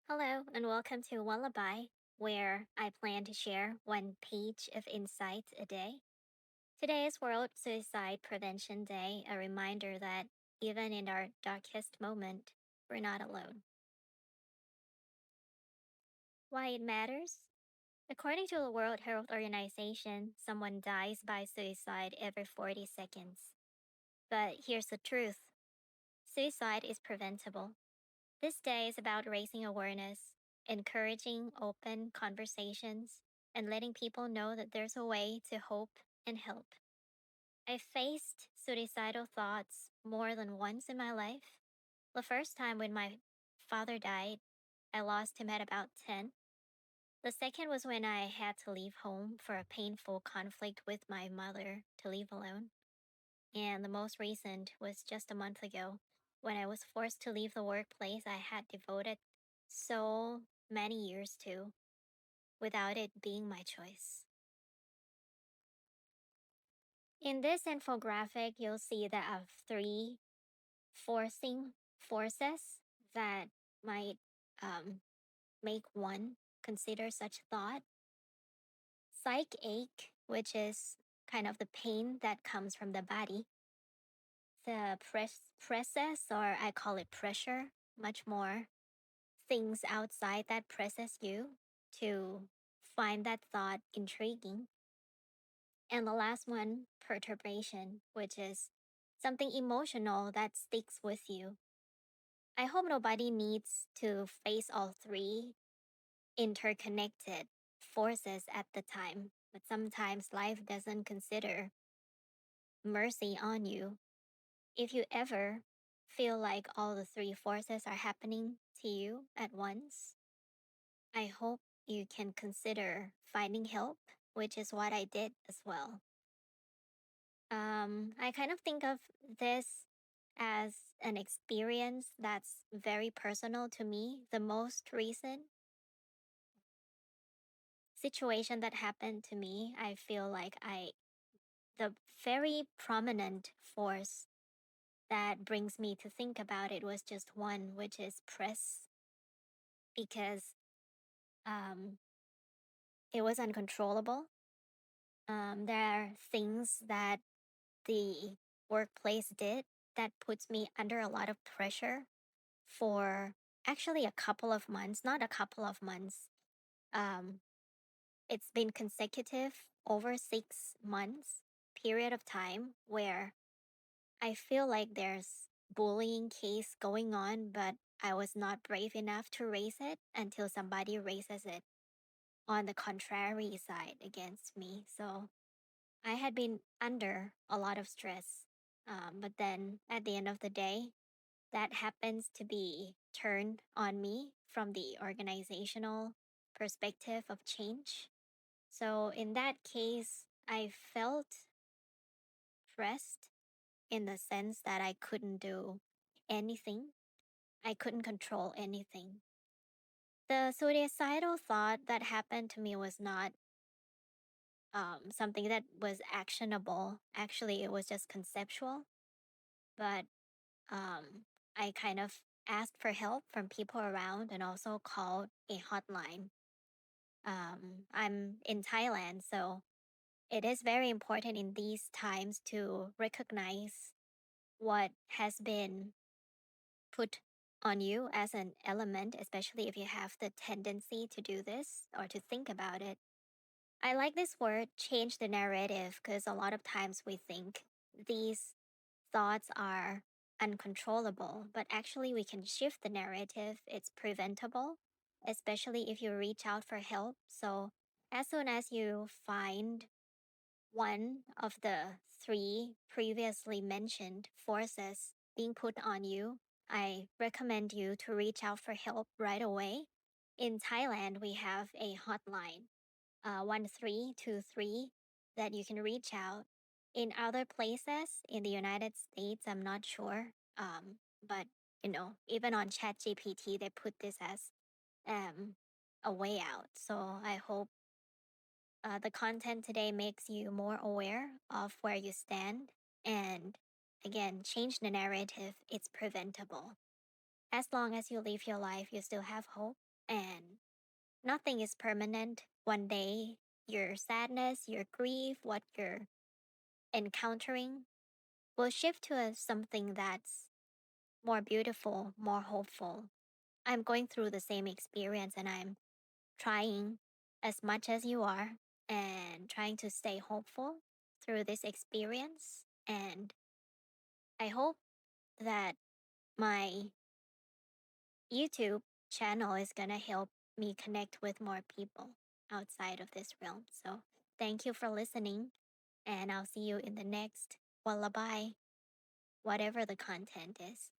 Hello, and welcome to Lullaby, where I plan to share one page of insight a day. Today is World Suicide Prevention Day, a reminder that even in our darkest moment, we're not alone. Why it matters? According to the World Health Organization, someone dies by suicide every 40 seconds. But here's the truth: suicide is preventable. This day is about raising awareness, encouraging open conversations, and letting people know that there's a way to hope and help. I faced suicidal thoughts more than once in my life. The first time when my father died, I lost him at about 10. The second was when I had to leave home for a painful conflict with my mother to leave alone. And the most recent was just a month ago when I was forced to leave the workplace I had devoted so many years to without it being my choice. In this infographic, you'll see there are three forcing forces that might um, make one consider such thought. Psych ache, which is kind of the pain that comes from the body. The presses, or I call it pressure, much more things outside that presses you to find that thought intriguing. And the last one, perturbation, which is something emotional that sticks with you. I hope nobody needs to face all three interconnected forces at the time, but sometimes life doesn't consider mercy on you. If you ever feel like all the three forces are happening to you at once, I hope you can consider finding help, which is what I did as well. I kind of think of this as an experience that's very personal to me. The most recent situation that happened to me, I feel like the very prominent force that brings me to think about it was just one, which is press, because um, it was uncontrollable. There are things that the workplace did that puts me under a lot of pressure for actually a couple of months, not a couple of months. Um, it's been consecutive over 6 months period of time where I feel like there's bullying case going on, but I was not brave enough to raise it until somebody raises it on the contrary side against me. So I had been under a lot of stress. But then at the end of the day, that happens to be turned on me from the organizational perspective of change. So in that case, I felt pressed in the sense that I couldn't do anything. I couldn't control anything. The suicidal thought that happened to me was not something that was actionable. Actually, it was just conceptual. But um, I kind of asked for help from people around and also called a hotline. I'm in Thailand, so it is very important in these times to recognize what has been put on you as an element, especially if you have the tendency to do this or to think about it. I like this word, change the narrative, because a lot of times we think these thoughts are uncontrollable, but actually we can shift the narrative. It's preventable, especially if you reach out for help. So, as soon as you find one of the three previously mentioned forces being put on you, I recommend you to reach out for help right away. In Thailand, we have a hotline, 1323, that you can reach out. In other places in the United States, I'm not sure. But even on ChatGPT, they put this as um, a way out. So I hope the content today makes you more aware of where you stand and, again, change the narrative. It's preventable. As long as you live your life, you still have hope. and nothing is permanent. One day, your sadness, your grief, what you're encountering will shift to something that's more beautiful, more hopeful. I'm going through the same experience and I'm trying as much as you are and trying to stay hopeful through this experience. And I hope that my YouTube channel is going to help me connect with more people outside of this realm. So thank you for listening, and I'll see you in the next Wallaby, whatever the content is.